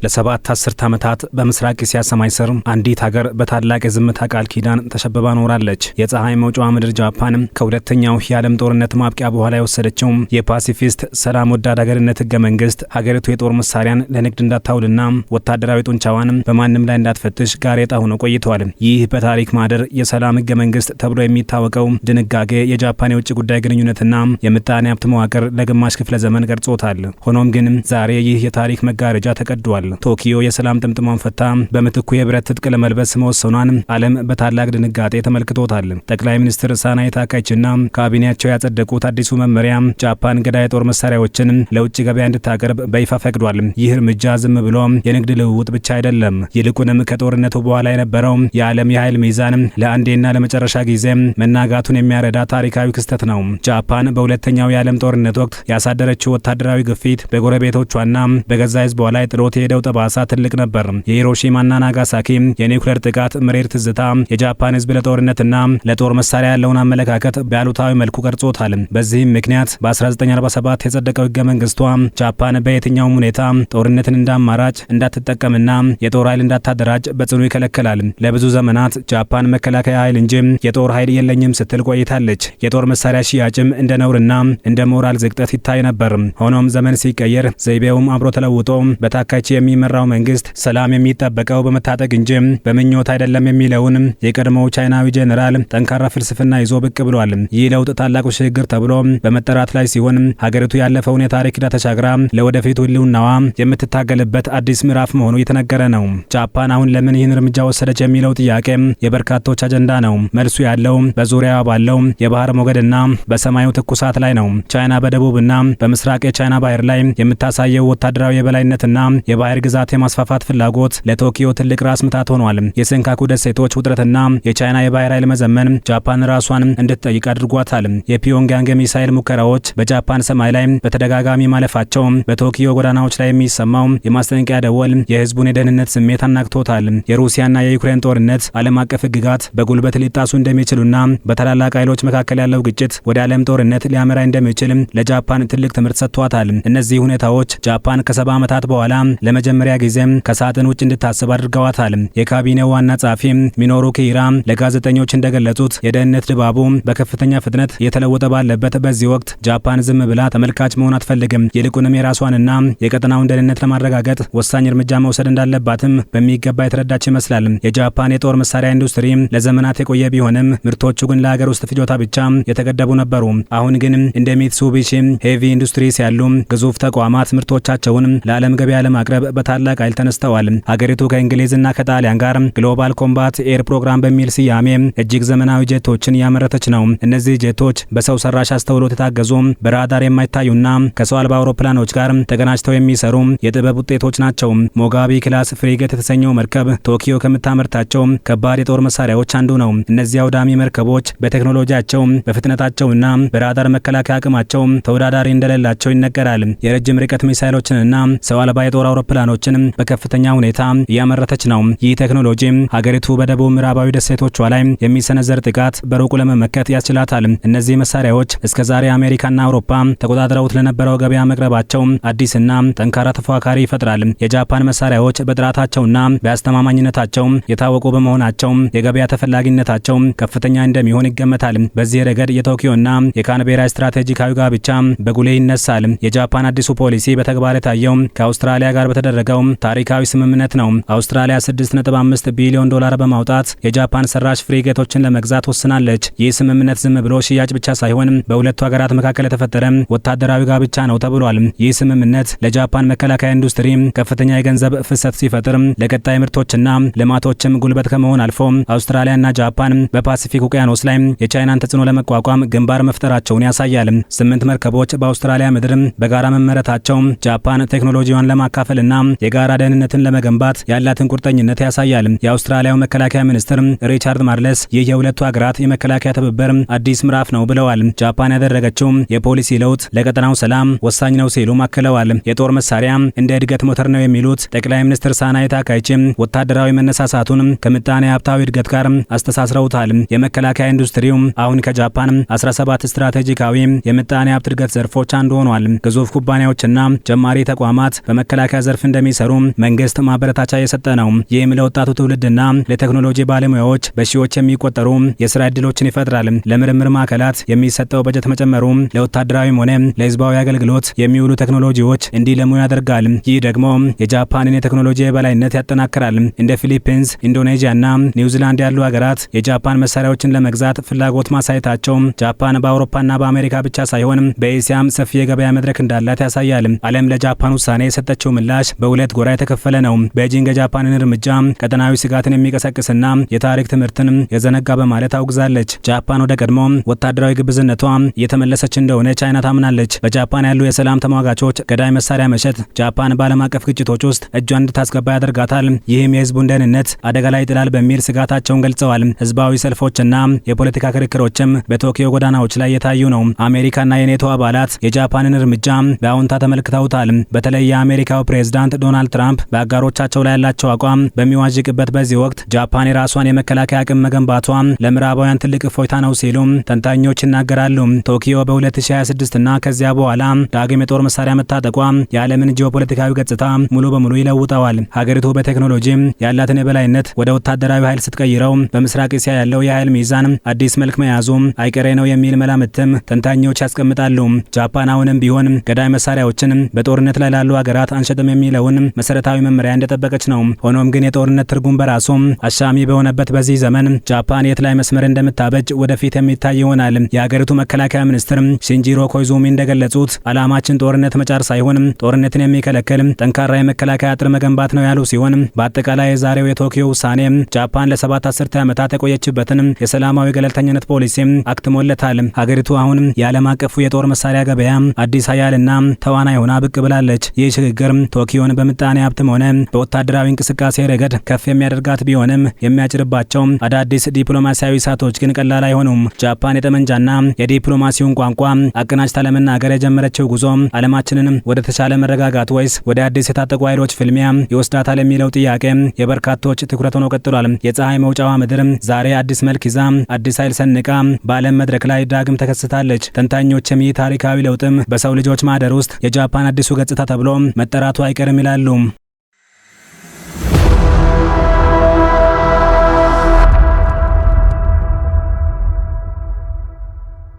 ለሰባት አስርት ዓመታት በምስራቅ እስያ ሰማይ ስር አንዲት ሀገር በታላቅ የዝምታ ቃል ኪዳን ተሸብባ ኖራለች። የፀሐይ መውጫዋ ምድር ጃፓን ከሁለተኛው የዓለም ጦርነት ማብቂያ በኋላ የወሰደችው የፓሲፊስት ሰላም ወዳድ ሀገርነት ህገ መንግስት ሀገሪቱ የጦር መሳሪያን ለንግድ እንዳታውልና ወታደራዊ ጡንቻዋን በማንም ላይ እንዳትፈትሽ ጋሬጣ ሆኖ ቆይቷል። ይህ በታሪክ ማህደር የሰላም ህገ መንግስት ተብሎ የሚታወቀው ድንጋጌ የጃፓን የውጭ ጉዳይ ግንኙነትና የምጣኔ ሀብት መዋቅር ለግማሽ ክፍለ ዘመን ቀርጾታል። ሆኖም ግን ዛሬ ይህ የታሪክ መጋረጃ ተቀዷል። ቶኪዮ የሰላም ጥምጥሟን ፈታ በምትኩ የብረት ትጥቅ ለመልበስ መወሰኗን ዓለም በታላቅ ድንጋጤ ተመልክቶታል። ጠቅላይ ሚኒስትር ሳናይ ታካይቺና ካቢኔያቸው ያጸደቁት አዲሱ መመሪያ ጃፓን ገዳይ የጦር መሳሪያዎችን ለውጭ ገበያ እንድታቀርብ በይፋ ፈቅዷል። ይህ እርምጃ ዝም ብሎ የንግድ ልውውጥ ብቻ አይደለም። ይልቁንም ከጦርነቱ በኋላ የነበረው የዓለም የኃይል ሚዛን ለአንዴና ለመጨረሻ ጊዜ መናጋቱን የሚያረዳ ታሪካዊ ክስተት ነው። ጃፓን በሁለተኛው የዓለም ጦርነት ወቅት ያሳደረችው ወታደራዊ ግፊት በጎረቤቶቿና በገዛ ህዝቧ ላይ ጥሎት የሄደው ጠባሳ ትልቅ ነበር። የሂሮሺማና ናጋሳኪ የኒውክሌር ጥቃት መሬት ትዝታ የጃፓን ህዝብ ለጦርነትና ለጦር መሳሪያ ያለውን አመለካከት በአሉታዊ መልኩ ቀርጾታል። በዚህም ምክንያት በ1947 የጸደቀው ህገ መንግስቷ ጃፓን በየትኛውም ሁኔታ ጦርነትን እንዳማራጭ እንዳትጠቀምና የጦር ኃይል እንዳታደራጅ በጽኑ ይከለክላል። ለብዙ ዘመናት ጃፓን መከላከያ ኃይል እንጂ የጦር ኃይል የለኝም ስትል ቆይታለች። የጦር መሳሪያ ሽያጭም እንደ ነውርና እንደ ሞራል ዝቅጠት ይታይ ነበር። ሆኖም ዘመን ሲቀየር ዘይቤውም አብሮ ተለውጦ በታካይቺ የሚመራው መንግስት ሰላም የሚጠበቀው በመታጠቅ እንጂ በምኞት አይደለም የሚለውን የቀድሞው ቻይናዊ ጄኔራል ጠንካራ ፍልስፍና ይዞ ብቅ ብሏል። ይህ ለውጥ ታላቁ ሽግግር ተብሎ በመጠራት ላይ ሲሆን ሀገሪቱ ያለፈውን የታሪክ ሂደት ተሻግራ ለወደፊቱ ህልውናዋ የምትታገልበት አዲስ ምዕራፍ መሆኑ እየተነገረ ነው። ጃፓን አሁን ለምን ይህን እርምጃ ወሰደች የሚለው ጥያቄ የበርካቶች አጀንዳ ነው። መልሱ ያለው በዙሪያዋ ባለው የባህር ሞገድና በሰማዩ ትኩሳት ላይ ነው። ቻይና በደቡብና በምስራቅ የቻይና ባህር ላይ የምታሳየው ወታደራዊ የበላይነትና የባህር ግዛት የማስፋፋት ፍላጎት ለቶኪዮ ትልቅ ራስ ምታት ሆኗል። የሴንካኩ ደሴቶች ውጥረትና የቻይና የባህር ኃይል መዘመን ጃፓን ራሷን እንድትጠይቅ አድርጓታል። የፒዮንግያንግ ሚሳኤል ሙከራዎች በጃፓን ሰማይ ላይ በተደጋጋሚ ማለፋቸው በቶኪዮ ጎዳናዎች ላይ የሚሰማው የማስጠንቀቂያ ደወል የህዝቡን የደህንነት ስሜት አናግቶታል። የሩሲያና የዩክሬን ጦርነት ዓለም አቀፍ ህግጋት በጉልበት ሊጣሱ እንደሚችሉና በታላላቅ ኃይሎች መካከል ያለው ግጭት ወደ ዓለም ጦርነት ሊያመራ እንደሚችል ለጃፓን ትልቅ ትምህርት ሰጥቷታል። እነዚህ ሁኔታዎች ጃፓን ከ70 ዓመታት በኋላ ለመጀመሪያ ጊዜ ከሳጥን ውጭ እንድታስብ አድርገዋታል። የካቢኔው ዋና ጸሐፊ ሚኖሩ ኪራ ለጋዜጠኞች እንደገለጹት የደህንነት ድባቡ በከፍተኛ ፍጥነት እየተለወጠ ባለበት በዚህ ወቅት ጃፓን ዝም ብላ ተመልካች መሆን አትፈልግም። ይልቁንም የራሷንና የቀጠናውን ደህንነት ለማረጋገጥ ወሳኝ እርምጃ መውሰድ እንዳለባትም በሚገባ የተረዳች ይመስላል። የጃፓን የጦር መሳሪያ ኢንዱስትሪ ለዘመናት የቆየ ቢሆንም ምርቶቹ ግን ለሀገር ውስጥ ፍጆታ ብቻ የተገደቡ ነበሩ። አሁን ግን እንደ ሚትሱቢሺ ሄቪ ኢንዱስትሪስ ያሉ ግዙፍ ተቋማት ምርቶቻቸውን ለዓለም ገበያ ለማቅረብ በታላቅ ኃይል ተነስተዋል። ሀገሪቱ ከእንግሊዝና ከጣሊያን ጋር ግሎባል ኮምባት ኤር ፕሮግራም በሚል ስያሜ እጅግ ዘመናዊ ጄቶችን እያመረተች ነው። እነዚህ ጄቶች በሰው ሰራሽ አስተውሎት የታገዙ በራዳር የማይታዩና ከሰው አልባ አውሮፕላኖች ጋር ተገናኝተው የሚሰሩ የጥበብ ውጤቶች ናቸው። ሞጋቢ ክላስ ፍሪጌት የተሰኘው መርከብ ቶኪዮ ከምታመርታቸው ከባድ የጦር መሳሪያዎች አንዱ ነው። እነዚህ አውዳሚ መርከቦች በቴክኖሎጂያቸው በፍጥነታቸውና በራዳር መከላከያ አቅማቸው ተወዳዳሪ እንደሌላቸው ይነገራል። የረጅም ርቀት ሚሳይሎችንና ሰው አልባ የጦር አውሮፕላኖችን በከፍተኛ ሁኔታ እያመረተች ነው። ይህ ቴክኖሎጂ ሀገሪቱ በደቡብ ምዕራባዊ ደሴቶቿ ላይ የሚሰነዘር ጥቃት በሩቁ ለመመከት ያስችላታል። እነዚህ መሳሪያዎች እስከዛሬ አሜሪካና አውሮፓ ተቆጣጥረውት ለነበረው ገበያ መቅረባቸው አዲስና ጠንካራ ተፎካካሪ ይፈጥራል። የጃፓን መሳሪያዎች በጥራታቸውና በአስተማማኝነታቸው የታወቁ በመሆናቸው የገበያ ተፈላጊነታቸው ከፍተኛ እንደሚሆን ይገመታል። በዚህ ረገድ የቶኪዮና የካንቤራ ስትራቴጂካዊ ጋብቻ በጉልህ ይነሳል። የጃፓን አዲሱ ፖሊሲ በተግባር የታየው ከአውስትራሊያ ጋር በተደረገው ታሪካዊ ስምምነት ነው። አውስትራሊያ $6.5 ቢሊዮን በማውጣት የጃፓን ሰራሽ ፍሪጌቶችን ለመግዛት ወስናለች። ይህ ስምምነት ዝም ብሎ ሽያጭ ብቻ ሳይሆን በሁለቱ ሀገራት መካከል የተፈጠረ ወታደራዊ ጋብቻ ነው ተብሏል። ይህ ስምምነት ለጃፓን መከላከያ ኢንዱስትሪ ከፍተኛ የገንዘብ ፍሰት ሲፈጥር ለቀጣይ ምርቶችና ልማቶችም ጉልበት ከመሆን አልፎ አውስትራሊያና ጃፓን በፓሲፊክ ውቅያኖስ ላይ የቻይናን ተጽዕኖ ለመቋቋም ግንባር መፍጠራቸውን ያሳያል። 8 መርከቦች በአውስትራሊያ ምድር በጋራ መመረታቸው ጃፓን ቴክኖሎጂዋን ለማካፈልና የጋራ ደህንነትን ለመገንባት ያላትን ቁርጠኝነት ያሳያል። የአውስትራሊያው መከላከያ ሚኒስትር ሪቻርድ ማርለስ ይህ የሁለቱ ሀገራት የመከላከያ ትብብር አዲስ ምዕራፍ ነው ብለዋል። ጃፓን ያደረገችው የፖሊሲ ለውጥ ለቀጠናው ሰላም ወሳኝ ነው ሲሉ አክለዋል። የጦር መሳሪያ እንደ እድገት ሞተር ነው የሚሉት ጠቅላይ ሚኒስትር ሳናይ ታካይቺ ወታደራዊ መነሳሳቱን ከምጣኔ ሀብታዊ እድገት ጋር አስተሳስረውታል። የመከላከያ ኢንዱስትሪው አሁን ከጃፓን 17 ስትራቴጂካዊ የምጣኔ ሀብት እድገት ዘርፎች አንዱ ሆኗል። ግዙፍ ኩባንያዎችና ጀማሪ ተቋማት በመከላከያ ዘርፍ እንደ እንደሚሰሩ መንግስት ማበረታቻ የሰጠ ነው። ይህም ለወጣቱ ትውልድና ለቴክኖሎጂ ባለሙያዎች በሺዎች የሚቆጠሩ የስራ ዕድሎችን ይፈጥራል። ለምርምር ማዕከላት የሚሰጠው በጀት መጨመሩ ለወታደራዊም ሆነ ለህዝባዊ አገልግሎት የሚውሉ ቴክኖሎጂዎች እንዲለሙ ያደርጋል። ይህ ደግሞ የጃፓንን የቴክኖሎጂ የበላይነት ያጠናክራል። እንደ ፊሊፒንስ፣ ኢንዶኔዥያና ኒውዚላንድ ያሉ ሀገራት የጃፓን መሳሪያዎችን ለመግዛት ፍላጎት ማሳየታቸው ጃፓን በአውሮፓና በአሜሪካ ብቻ ሳይሆን በኤሲያም ሰፊ የገበያ መድረክ እንዳላት ያሳያል። ዓለም ለጃፓን ውሳኔ የሰጠችው ምላሽ በሁለት ጎራ የተከፈለ ነው። ቤጂንግ የጃፓንን እርምጃ ቀጠናዊ ስጋትን የሚቀሰቅስና የታሪክ ትምህርትን የዘነጋ በማለት አውግዛለች። ጃፓን ወደ ቀድሞ ወታደራዊ ግብዝነቷ እየተመለሰች እንደሆነ ቻይና ታምናለች። በጃፓን ያሉ የሰላም ተሟጋቾች ገዳይ መሳሪያ መሸጥ ጃፓን በዓለም አቀፍ ግጭቶች ውስጥ እጇን እንድታስገባ ያደርጋታል፣ ይህም የህዝቡን ደህንነት አደጋ ላይ ይጥላል በሚል ስጋታቸውን ገልጸዋል። ህዝባዊ ሰልፎችና የፖለቲካ ክርክሮችም በቶኪዮ ጎዳናዎች ላይ የታዩ ነው። አሜሪካና የኔቶ አባላት የጃፓንን እርምጃ በአዎንታ ተመልክተውታል። በተለይ የአሜሪካው ፕሬዝዳንት ዶናልድ ትራምፕ በአጋሮቻቸው ላይ ያላቸው አቋም በሚዋዥቅበት በዚህ ወቅት ጃፓን የራሷን የመከላከያ አቅም መገንባቷ ለምዕራባውያን ትልቅ እፎይታ ነው ሲሉ ተንታኞች ይናገራሉ። ቶኪዮ በ2026 እና ከዚያ በኋላ ዳግም የጦር መሳሪያ መታጠቋ የዓለምን ጂኦፖለቲካዊ ገጽታ ሙሉ በሙሉ ይለውጠዋል። ሀገሪቱ በቴክኖሎጂ ያላትን የበላይነት ወደ ወታደራዊ ኃይል ስትቀይረው በምስራቅ እስያ ያለው የኃይል ሚዛን አዲስ መልክ መያዙ አይቀሬ ነው የሚል መላምትም ተንታኞች ያስቀምጣሉ። ጃፓን አሁንም ቢሆን ገዳይ መሳሪያዎችን በጦርነት ላይ ላሉ ሀገራት አንሸጥም የሚለውን መሰረታዊ መመሪያ እንደጠበቀች ነው። ሆኖም ግን የጦርነት ትርጉም በራሱ አሻሚ በሆነበት በዚህ ዘመን ጃፓን የት ላይ መስመር እንደምታበጅ ወደፊት የሚታይ ይሆናል። የሀገሪቱ መከላከያ ሚኒስትር ሺንጂሮ ኮይዙሚ እንደገለጹት ዓላማችን ጦርነት መጫር ሳይሆን ጦርነትን የሚከለክል ጠንካራ የመከላከያ አጥር መገንባት ነው ያሉ ሲሆን በአጠቃላይ የዛሬው የቶኪዮ ውሳኔ ጃፓን ለሰባት አስርተ ዓመታት የቆየችበትን የሰላማዊ ገለልተኝነት ፖሊሲ አክትሞለታል። ሀገሪቱ አሁን የዓለም አቀፉ የጦር መሳሪያ ገበያ አዲስ ኃያልና ተዋናይ ሆና ብቅ ብላለች። ይህ ሽግግር ቶኪዮን በምጣኔ ሀብትም ሆነ በወታደራዊ እንቅስቃሴ ረገድ ከፍ የሚያደርጋት ቢሆንም የሚያጭርባቸው አዳዲስ ዲፕሎማሲያዊ እሳቶች ግን ቀላል አይሆኑም። ጃፓን የጠመንጃና የዲፕሎማሲውን ቋንቋ አቀናጅታ ለመናገር የጀመረችው ጉዞ ዓለማችንን ወደ ተሻለ መረጋጋት ወይስ ወደ አዲስ የታጠቁ ኃይሎች ፍልሚያ ይወስዳታል የሚለው ጥያቄ የበርካቶች ትኩረት ሆኖ ቀጥሏል። የፀሐይ መውጫዋ ምድር ዛሬ አዲስ መልክ ይዛ አዲስ ኃይል ሰንቃ በዓለም መድረክ ላይ ዳግም ተከስታለች። ተንታኞችም ይህ ታሪካዊ ለውጥም በሰው ልጆች ማህደር ውስጥ የጃፓን አዲሱ ገጽታ ተብሎ መጠራቱ አይቀርም ይላሉ።